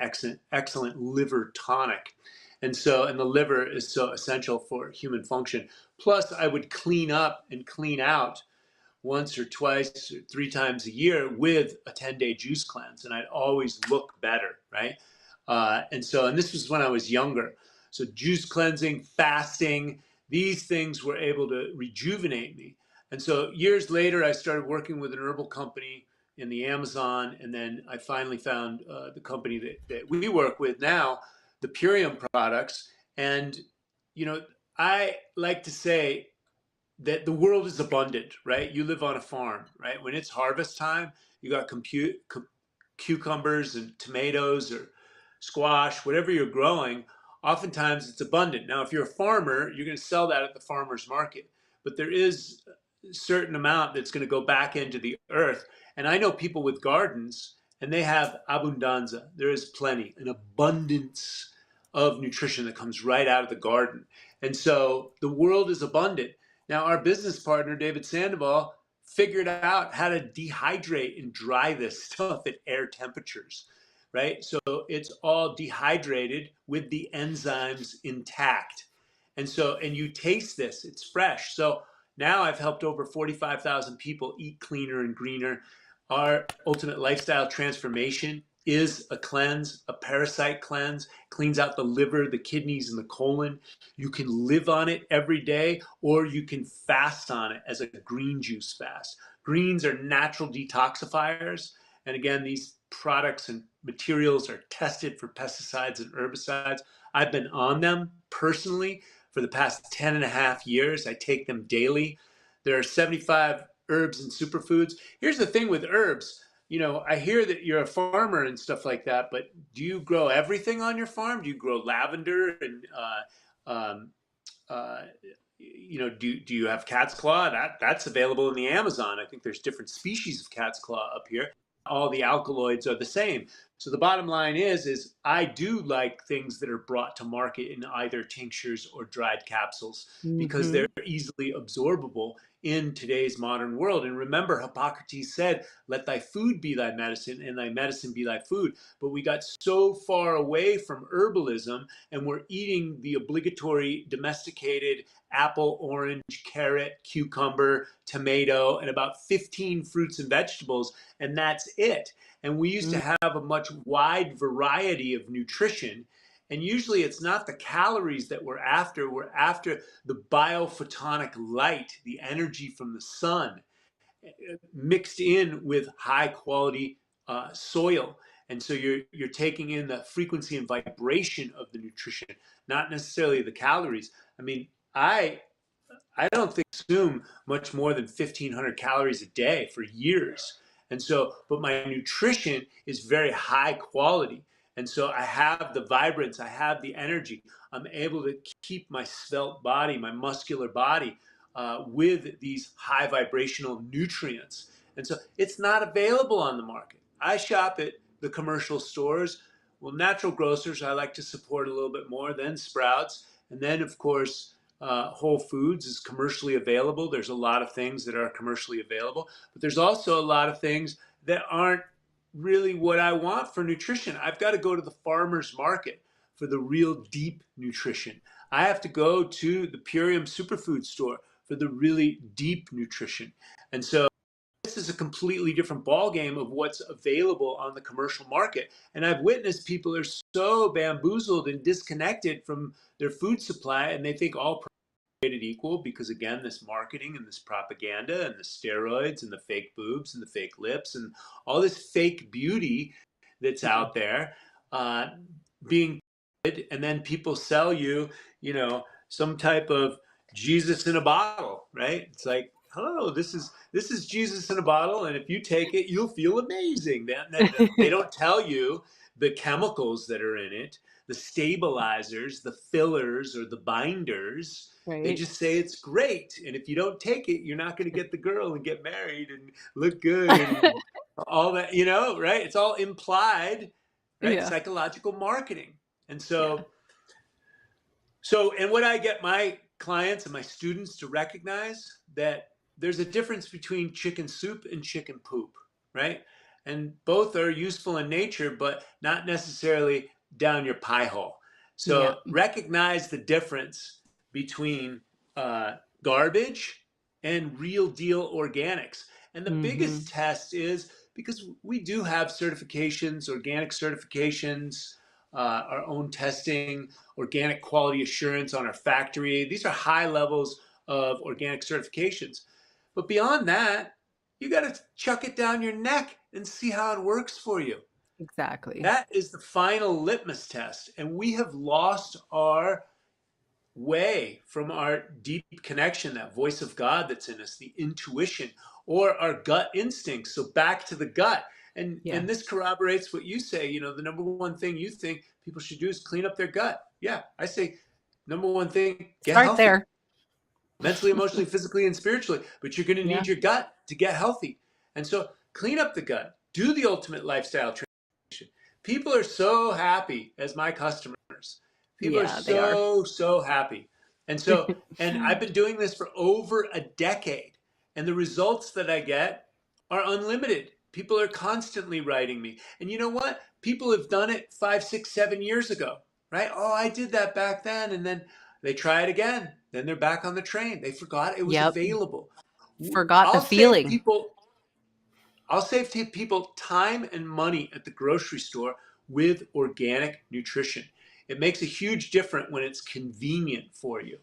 excellent liver tonic. And the liver is so essential for human function. Plus, I would clean up and clean out once or twice or three times a year with a 10-day juice cleanse, and I'd always look better, right? And this was when I was younger. So juice cleansing, fasting, these things were able to rejuvenate me. And so years later, I started working with an herbal company in the Amazon, and then I finally found the company that we work with now, the Purium products. And, you know, I like to say that the world is abundant, right? You live on a farm, right? When it's harvest time, you got cucumbers and tomatoes or squash, whatever you're growing. Oftentimes it's abundant. Now, if you're a farmer, you're going to sell that at the farmer's market, but there is a certain amount that's going to go back into the earth. And I know people with gardens, and they have abundanza. There is plenty, an abundance of nutrition that comes right out of the garden. And so the world is abundant. Now, our business partner, David Sandoval, figured out how to dehydrate and dry this stuff at air temperatures, right? So it's all dehydrated with the enzymes intact. And you taste this, it's fresh. So now I've helped over 45,000 people eat cleaner and greener. Our ultimate lifestyle transformation is a cleanse, a parasite cleanse, cleans out the liver, the kidneys, and the colon. You can live on it every day, or you can fast on it as a green juice fast. Greens are natural detoxifiers. And again, these products and materials are tested for pesticides and herbicides. I've been on them personally for the past 10 and a half years. I take them daily. There are 75 herbs and superfoods. Here's the thing with herbs. You know, I hear that you're a farmer and stuff like that, but do you grow everything on your farm? Do you grow lavender and um, uh, do you have cat's claw? That's available in the Amazon. I think there's different species of cat's claw up here. All the alkaloids are the same. So the bottom line is I do like things that are brought to market in either tinctures or dried capsules because they're Mhm. easily absorbable in today's modern world. And remember, Hippocrates said, let thy food be thy medicine and thy medicine be thy food. But we got so far away from herbalism, and we're eating the obligatory domesticated apple, orange, carrot, cucumber, tomato, and about 15 fruits and vegetables, and that's it. And we used to Mm. have a much wide variety of nutrition. And usually it's not the calories that we're after the biophotonic light, the energy from the sun, mixed in with high quality soil. And so you're taking in the frequency and vibration of the nutrition, not necessarily the calories. I mean, I don't think I consume much more than 1,500 calories a day for years. And so, but my nutrition is very high quality. And so I have the vibrance, I have the energy. I'm able to keep my svelte body, my muscular body, with these high vibrational nutrients. And so it's not available on the market. I shop at the commercial stores. Well, natural grocers, I like to support a little bit more than Sprouts. And then, of course, Whole Foods is commercially available. There's a lot of things that are commercially available, but there's also a lot of things that aren't really what I want for nutrition. I've got to go to the farmer's market for the real deep nutrition. I have to go to the Purium Superfood store for the really deep nutrition. And so this is a completely different ballgame of what's available on the commercial market. And I've witnessed people are so bamboozled and disconnected from their food supply, and they think all created equal because, again, this marketing and this propaganda and the steroids and the fake boobs and the fake lips and all this fake beauty that's out there being, and then people sell you, some type of Jesus in a bottle, right? It's like, hello, this is Jesus in a bottle, and if you take it, you'll feel amazing. They don't tell you the chemicals that are in it, the stabilizers, the fillers, or the binders. They Right. just say it's great, and if you don't take it, you're not going to get the girl and get married and look good and all that, right? It's all implied, right? Yeah. Psychological marketing. And Yeah. and what I get my clients and my students to recognize that there's a difference between chicken soup and chicken poop, right? And both are useful in nature, but not necessarily down your pie hole. Yeah. So recognize the difference between garbage and real deal organics. And the Mm-hmm. biggest test is because we do have certifications, organic certifications, our own testing, organic quality assurance on our factory. These are high levels of organic certifications. But beyond that, you got to chuck it down your neck and see how it works for you. Exactly. That is the final litmus test. And we have lost our way from our deep connection, that voice of God that's in us, the intuition or our gut instincts. So back to the gut. Yeah. And this corroborates what you say, the number one thing you think people should do is clean up their gut. Yeah, I say number one thing, get Start healthy. there. Mentally, emotionally, physically, and spiritually. But you're going to Yeah. need your gut to get healthy. And so clean up the gut. Do the ultimate lifestyle transformation. People are so happy as my customers. People are Yeah, they are. so happy. And I've been doing this for over a decade. And the results that I get are unlimited. People are constantly writing me. And you know what? People have done it 5, 6, 7 years ago, right? Oh, I did that back then. And then they try it again. Then they're back on the train. They forgot it was Yep. available. Forgot the I'll save feeling. people I'll save people time and money at the grocery store with organic nutrition. It makes a huge difference when it's convenient for you.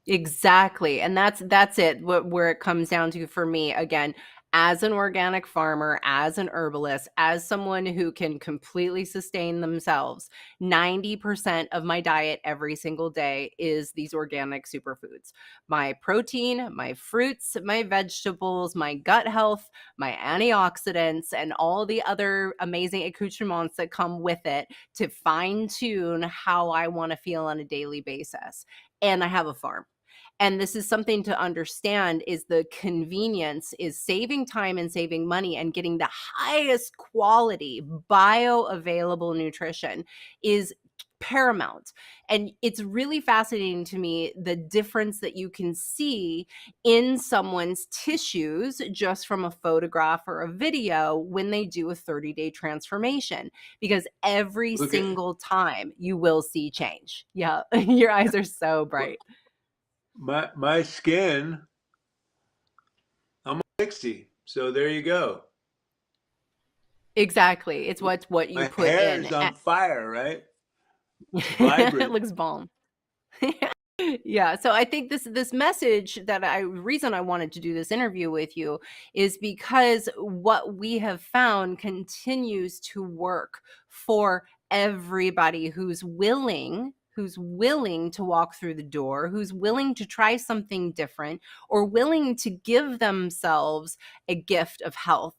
Exactly. And that's it. Where it comes down to for me, again, as an organic farmer, as an herbalist, as someone who can completely sustain themselves, 90% of my diet every single day is these organic superfoods. My protein, my fruits, my vegetables, my gut health, my antioxidants, and all the other amazing accoutrements that come with it to fine tune how I want to feel on a daily basis. And I have a farm. And this is something to understand is the convenience is saving time and saving money and getting the highest quality bioavailable nutrition is paramount. And it's really fascinating to me the difference that you can see in someone's tissues just from a photograph or a video when they do a 30-day transformation, because every Look at single time you will see change. Yeah, your eyes are so bright. my skin. I'm 60, so there you go. Exactly. It's what you My put hair in. is on fire, right? It's It vibrant. looks bomb. Yeah, so I think this message that I reason I wanted to do this interview with you is because what we have found continues to work for everybody who's willing to walk through the door, who's willing to try something different, or willing to give themselves a gift of health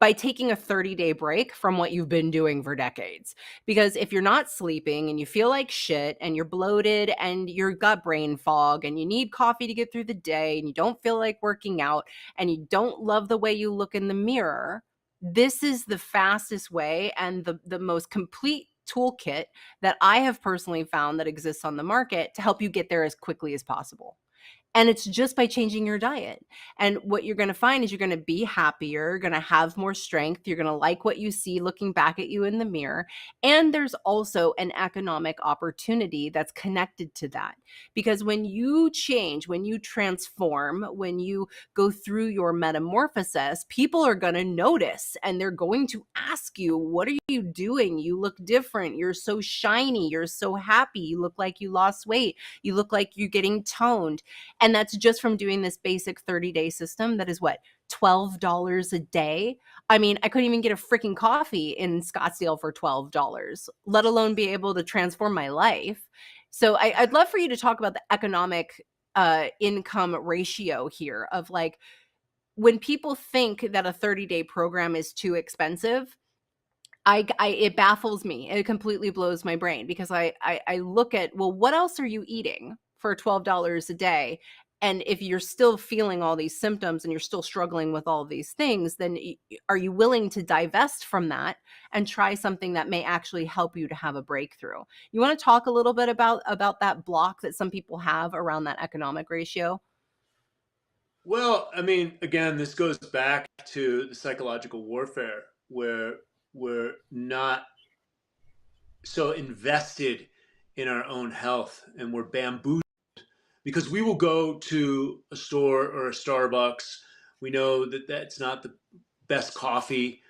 by taking a 30-day break from what you've been doing for decades. Because if you're not sleeping and you feel like shit and you're bloated and you've got brain fog and you need coffee to get through the day and you don't feel like working out and you don't love the way you look in the mirror, this is the fastest way and the most complete toolkit that I have personally found that exists on the market to help you get there as quickly as possible. And it's just by changing your diet. And what you're going to find is you're going to be happier, you're going to have more strength, you're going to like what you see looking back at you in the mirror. And there's also an economic opportunity that's connected to that. Because when you change, when you transform, when you go through your metamorphosis, people are going to notice and they're going to ask you, what are you doing? You look different. You're so shiny. You're so happy. You look like you lost weight. You look like you're getting toned. And that's just from doing this basic 30-day system that is what, $12 a day? I mean, I couldn't even get a freaking coffee in Scottsdale for $12, let alone be able to transform my life. So I'd love for you to talk about the economic income ratio here of like, when people think that a 30-day program is too expensive, it baffles me. It completely blows my brain because I look at, well, what else are you eating for $12 a day? And if you're still feeling all these symptoms and you're still struggling with all these things, then are you willing to divest from that and try something that may actually help you to have a breakthrough? You want to talk a little bit about that block that some people have around that economic ratio? Well, I mean, again, this goes back to the psychological warfare where we're not so invested in our own health and we're bamboozled because we will go to a store or a Starbucks. We know that that's not the best coffee,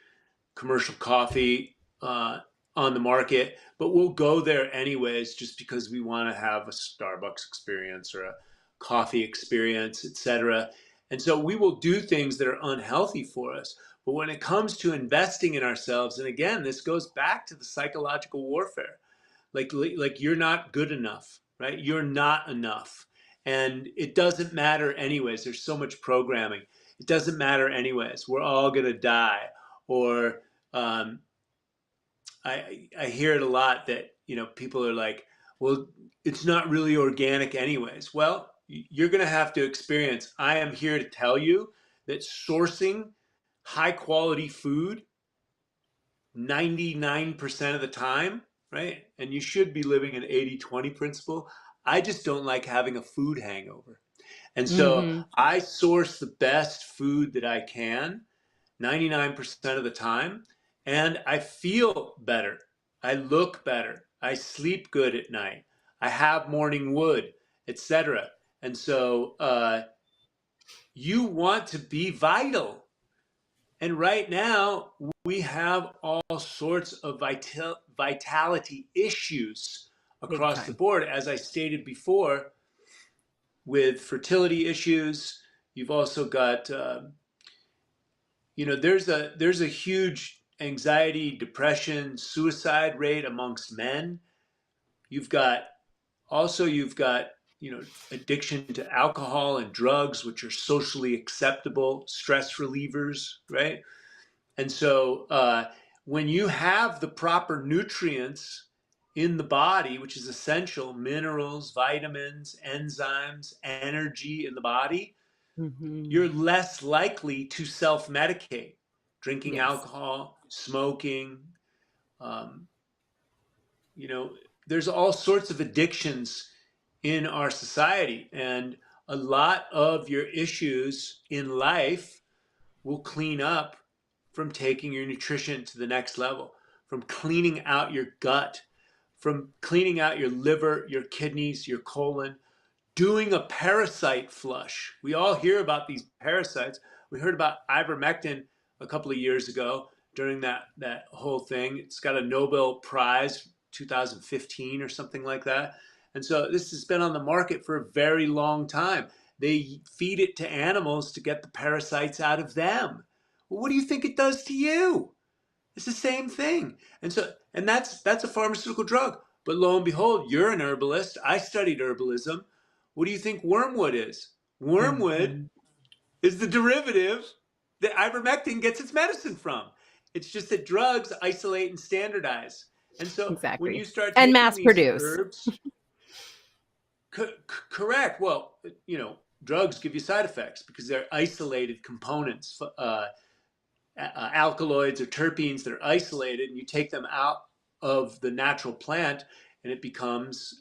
commercial coffee on the market, but we'll go there anyways just because we want to have a Starbucks experience or a coffee experience, etc. And so we will do things that are unhealthy for us. But when it comes to investing in ourselves, and again, this goes back to the psychological warfare, like you're not good enough, right? You're not enough. And it doesn't matter anyways. There's so much programming. It doesn't matter anyways. We're all going to die. Or um, I hear it a lot that, people are like, well, it's not really organic anyways. Well, you're going to have to experience. I am here to tell you that sourcing high quality food 99% of the time, right? And you should be living an 80/20 principle. I just don't like having a food hangover. And so Mm-hmm. I source the best food that I can 99% of the time, and I feel better. I look better. I sleep good at night. I have morning wood, etc. And so you want to be vital. And right now, we have all sorts of vitality issues Big across the time. board, as I stated before, with fertility issues. You've also got, there's a huge anxiety, depression, suicide rate amongst men. You've got you've got addiction to alcohol and drugs, which are socially acceptable stress relievers, right? And so when you have the proper nutrients in the body, which is essential, minerals, vitamins, enzymes, energy in the body, Mm-hmm. you're less likely to self-medicate. Drinking Yes. alcohol, smoking, um, You know, there's all sorts of addictions in our society, and a lot of your issues in life will clean up from taking your nutrition to the next level, from cleaning out your gut, from cleaning out your liver, your kidneys, your colon, doing a parasite flush. We all hear about these parasites. We heard about ivermectin a couple of years ago during that whole thing. It's got a Nobel Prize, 2015 or something like that. And so this has been on the market for a very long time. They feed it to animals to get the parasites out of them. Well, what do you think it does to you? It's the same thing. And that's a pharmaceutical drug. But lo and behold, you're an herbalist. I studied herbalism. What do you think wormwood is? Wormwood Mhm. is the derivative that ivermectin gets its medicine from. It's just that drugs isolate and standardize. And so when Exactly. you start And taking mass these produce. herbs, correct. Well, drugs give you side effects because they're isolated components. Alkaloids or terpenes that are isolated, and you take them out of the natural plant, and it becomes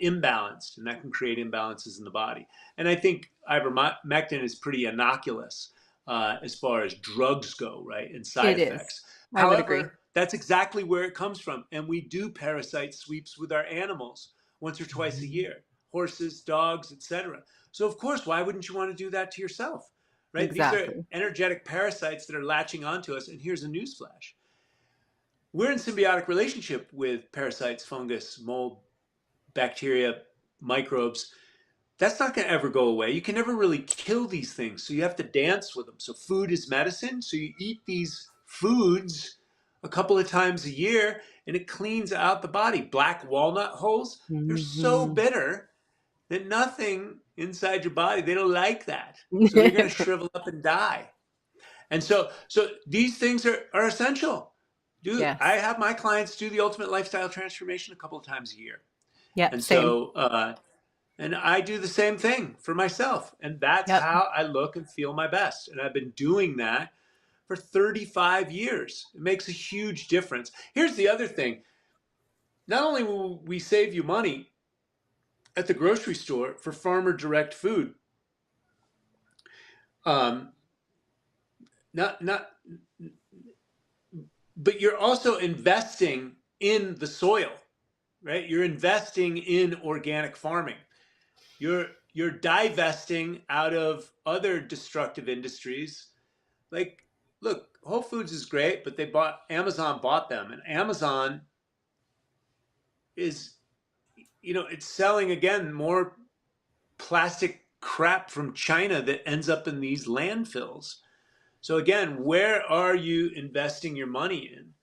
imbalanced, and that can create imbalances in the body. And I think ivermectin is pretty innocuous as far as drugs go, right, and side It is. effects. I would agree. However, that's exactly where it comes from, and we do parasite sweeps with our animals once or twice a year, horses, dogs, etc. So of course, why wouldn't you want to do that to yourself? Right? These are Exactly. energetic parasites that are latching onto us. And here's a newsflash: we're in symbiotic relationship with parasites, fungus, mold, bacteria, microbes. That's not going to ever go away. You can never really kill these things. So you have to dance with them. So food is medicine. So you eat these foods a couple of times a year, and it cleans out the body. Black walnut holes, they're so Mhm. bitter that nothing inside your body, they don't like that. So they're going to shrivel up and die. And so these things are essential. I Yes. have my clients do the ultimate lifestyle transformation a couple of times a year. Yep, And same. so, and I do the same thing for myself. And that's Yep. how I look and feel my best. And I've been doing that for 35 years. It makes a huge difference. Here's the other thing. Not only will we save you money at the grocery store for farmer direct food, um, not but you're also investing in the soil, right? You're investing in organic farming. You're divesting out of other destructive industries. Like, look, Whole Foods is great, but Amazon bought them, and Amazon is, it's selling again more plastic crap from China that ends up in these landfills. So again, where are you investing your money in?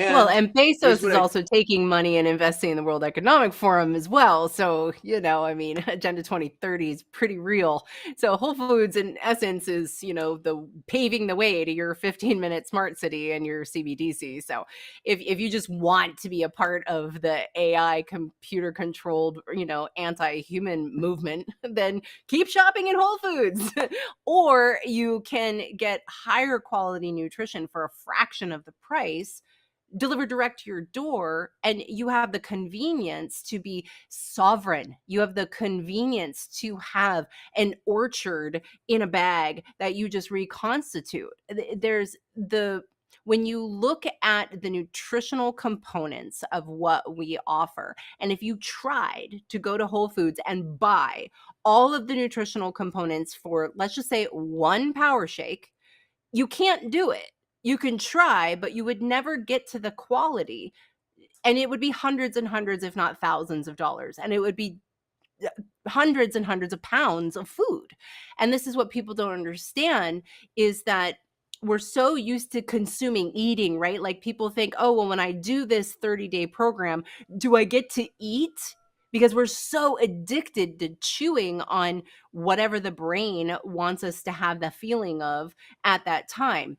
Well, And and here's Bezos what is I also taking money and investing in the World Economic Forum as well. So, I mean, Agenda 2030 is pretty real. So Whole Foods in essence is, the paving the way to your 15-minute smart city and your CBDC. So if you just want to be a part of the AI computer controlled, anti-human movement, then keep shopping in Whole Foods. Or you can get higher quality nutrition for a fraction of the price delivered direct to your door, and you have the convenience to be sovereign. You have the convenience to have an orchard in a bag that you just reconstitute. There's the When you look at the nutritional components of what we offer, and if you tried to go to Whole Foods and buy all of the nutritional components for, let's just say, one power shake, you can't do it. You can try, but you would never get to the quality. And it would be hundreds and hundreds, if not thousands of dollars. And it would be hundreds and hundreds of pounds of food. And this is what people don't understand, is that we're so used to consuming eating, right? Like people think, oh, well, when I do this 30-day program, do I get to eat? Because we're so addicted to chewing on whatever the brain wants us to have the feeling of at that time.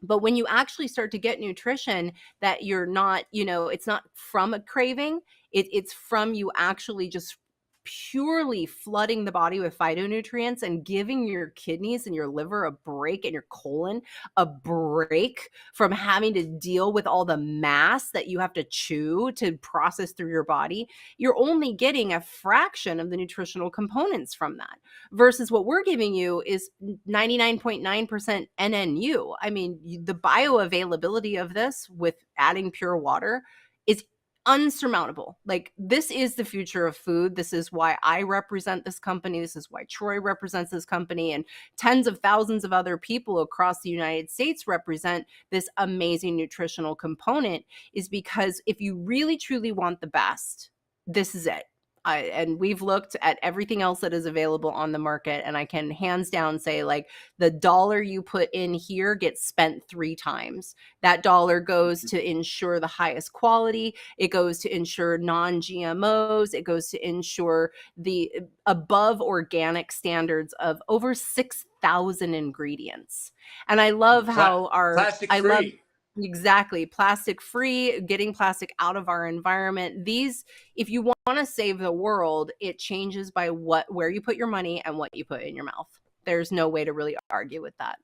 But when you actually start to get nutrition that you're not, it's not from a craving, it's from you actually just purely flooding the body with phytonutrients and giving your kidneys and your liver a break and your colon a break from having to deal with all the mass that you have to chew to process through your body, you're only getting a fraction of the nutritional components from that. Versus what we're giving you is 99.9% NNU. I mean, the bioavailability of this with adding pure water is unsurmountable. Like, this is the future of food. This is why I represent this company. This is why Troy represents this company, and tens of thousands of other people across the United States represent this amazing nutritional component, is because if you really truly want the best, this is it. And we've looked at everything else that is available on the market, and I can hands down say, like, the dollar you put in here gets spent 3 times. That dollar goes to ensure the highest quality. It goes to ensure non-GMOs. It goes to ensure the above organic standards of over 6,000 ingredients. And I love how Plastic I love free. exactly, plastic free, getting plastic out of our environment. These, if you want to save the world, it changes by where you put your money and what you put in your mouth. There's no way to really argue with that.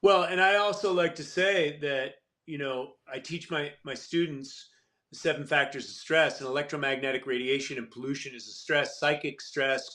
Well, and I also like to say that, I teach my students the 7 factors of stress, and electromagnetic radiation and pollution is a stress, psychic stress,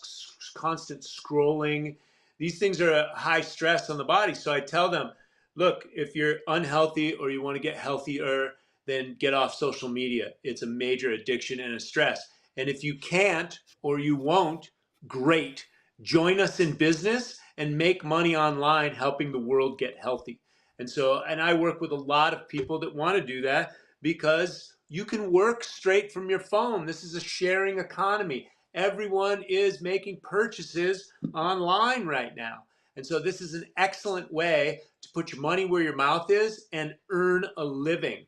constant scrolling. These things are a high stress on the body. So I tell them, look, if you're unhealthy or you want to get healthier, then get off social media. It's a major addiction and a stress. And if you can't or you won't, great. Join us in business and make money online helping the world get healthy. And I work with a lot of people that want to do that because you can work straight from your phone. This is a sharing economy. Everyone is making purchases online right now. And so this is an excellent way to put your money where your mouth is and earn a living.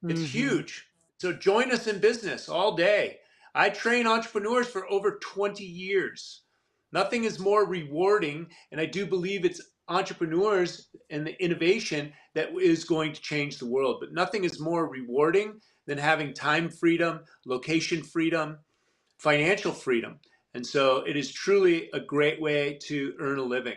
It's huge. So join us in business all day. I train entrepreneurs for over 20 years. Nothing is more rewarding, and I do believe it's entrepreneurs and the innovation that is going to change the world. But nothing is more rewarding than having time freedom, location freedom, financial freedom. And so it is truly a great way to earn a living.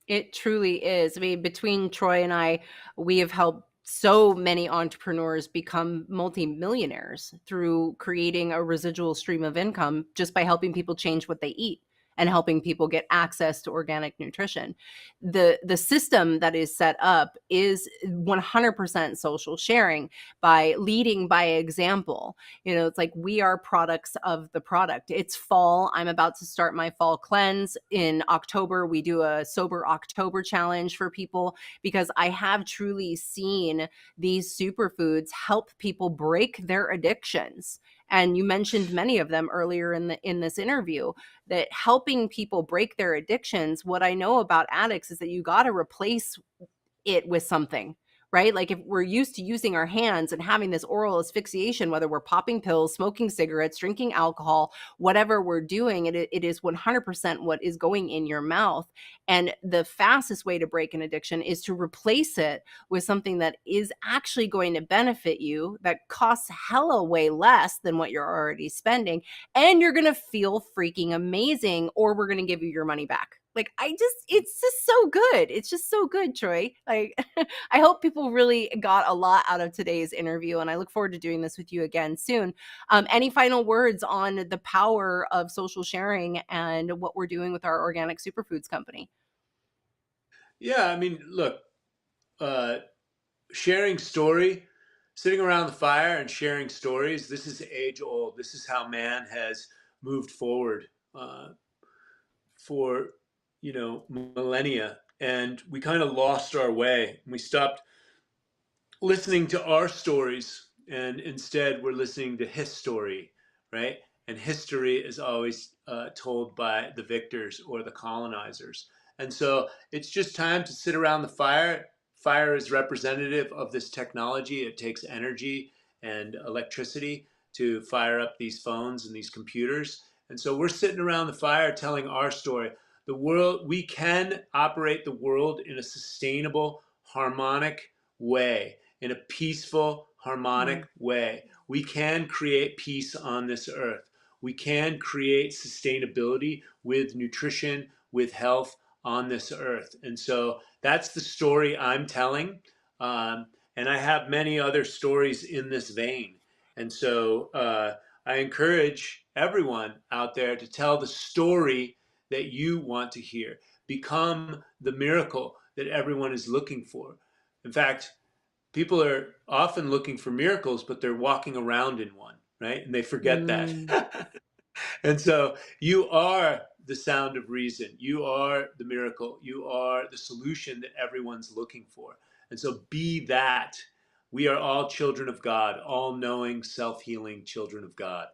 It truly is. I mean, between Troy and I, we have helped so many entrepreneurs become multimillionaires through creating a residual stream of income just by helping people change what they eat and helping people get access to organic nutrition. The system that is set up is 100% social sharing, by leading by example. It's like we are products of the product. It's fall. I'm about to start my fall cleanse in October. We do a sober October challenge for people because I have truly seen these superfoods help people break their addictions. And you mentioned many of them earlier in this interview, that helping people break their addictions. What I know about addicts is that you got to replace it with something, right? Like, if we're used to using our hands and having this oral asphyxiation, whether we're popping pills, smoking cigarettes, drinking alcohol, whatever we're doing, it is 100% what is going in your mouth. And the fastest way to break an addiction is to replace it with something that is actually going to benefit you, that costs hella way less than what you're already spending. And you're going to feel freaking amazing, or we're going to give you your money back. Like, it's just so good. It's just so good, Troy. Like, I hope people really got a lot out of today's interview, and I look forward to doing this with you again soon. Any final words on the power of social sharing and what we're doing with our organic superfoods company? Yeah, I mean, look, uh, sharing story, sitting around the fire and sharing stories. This is age old. This is how man has moved forward for millennia, and we kind of lost our way. We stopped listening to our stories, and instead we're listening to his story, right? And history is always told by the victors or the colonizers. And so it's just time to sit around the fire. Fire is representative of this technology. It takes energy and electricity to fire up these phones and these computers. And so we're sitting around the fire telling our story. The world, we can operate the world in a sustainable, harmonic way, in a peaceful, harmonic way. We can create peace on this earth. We can create sustainability with nutrition, with health on this earth. And so that's the story I'm telling. And I have many other stories in this vein. And so I encourage everyone out there to tell the story that you want to hear. Become the miracle that everyone is looking for. In fact, people are often looking for miracles, but they're walking around in one, right? And they forget that. Mm. And so you are the sound of reason. You are the miracle. You are the solution that everyone's looking for. And so be that. We are all children of God, all knowing, self-healing children of God.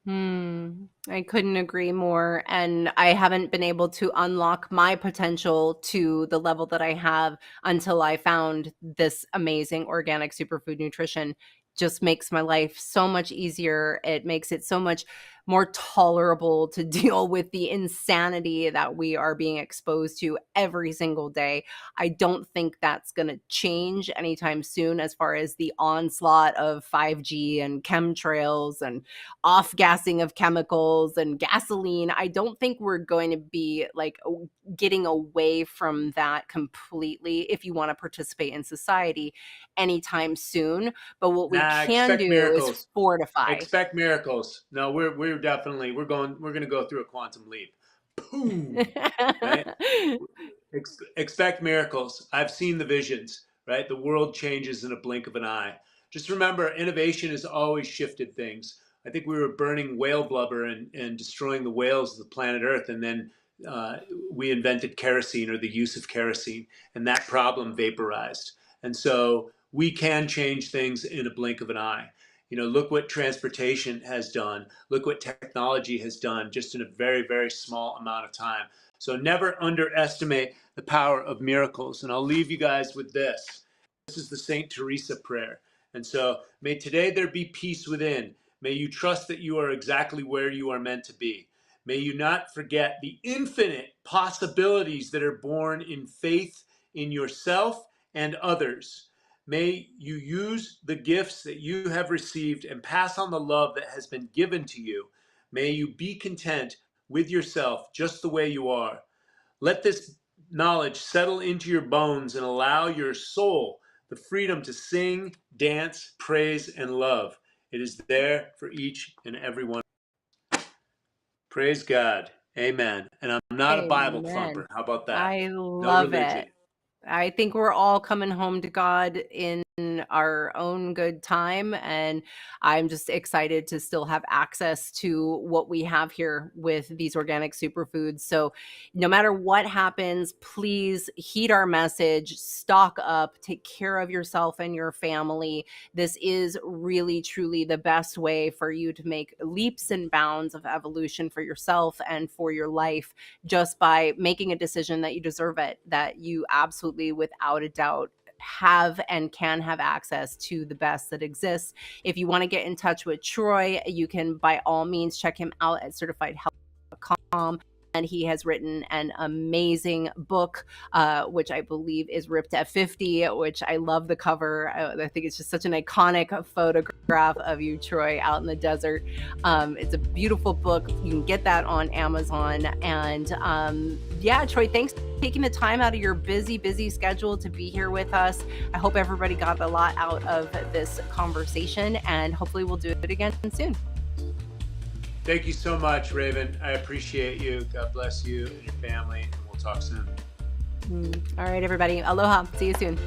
I couldn't agree more. And I haven't been able to unlock my potential to the level that I have until I found this amazing organic superfood nutrition. Just makes my life so much easier. It makes it so much more tolerable to deal with the insanity that we are being exposed to every single day. I don't think that's going to change anytime soon as far as the onslaught of 5G and chemtrails and off-gassing of chemicals and gasoline. I don't think we're going to be like getting away from that completely if you want to participate in society anytime soon. But what we Nah, can expect do is miracles. fortify. Expect miracles. No, we're definitely we're going to go through a quantum leap. Boom. Right? Expect miracles. I've seen the visions, right? The world changes in a blink of an eye. Just remember, innovation has always shifted things. I think we were burning whale blubber and destroying the whales of the planet Earth, and then we invented kerosene, or the use of kerosene, and that problem vaporized. And so we can change things in a blink of an eye. You know, look what transportation has done. Look what technology has done just in a very, very small amount of time. So never underestimate the power of miracles. And I'll leave you guys with this. This is the St. Teresa prayer. And so, may today there be peace within. May you trust that you are exactly where you are meant to be. May you not forget the infinite possibilities that are born in faith in yourself and others. May you use the gifts that you have received and pass on the love that has been given to you. May you be content with yourself just the way you are. Let this knowledge settle into your bones and allow your soul the freedom to sing, dance, praise, and love. It is there for each and every one. Praise God. Amen. And I'm not a Bible Amen. thumper. How about that? I No love religion. it. I think we're all coming home to God in our own good time. And I'm just excited to still have access to what we have here with these organic superfoods. So no matter what happens, please heed our message, stock up, take care of yourself and your family. This is really, truly the best way for you to make leaps and bounds of evolution for yourself and for your life, just by making a decision that you deserve it, that you absolutely, without a doubt, have and can have access to the best that exists. If you want to get in touch with Troy, you can by all means check him out at certifiedhealth.com. And he has written an amazing book, which I believe is Ripped at 50, which I love the cover. I think it's just such an iconic photograph of you, Troy, out in the desert. It's a beautiful book. You can get that on Amazon. And yeah, Troy, thanks for taking the time out of your busy, busy schedule to be here with us. I hope everybody got a lot out of this conversation, and hopefully we'll do it again soon. Thank you so much, Raven. I appreciate you. God bless you and your family, and we'll talk soon. All right, everybody. Aloha. See you soon.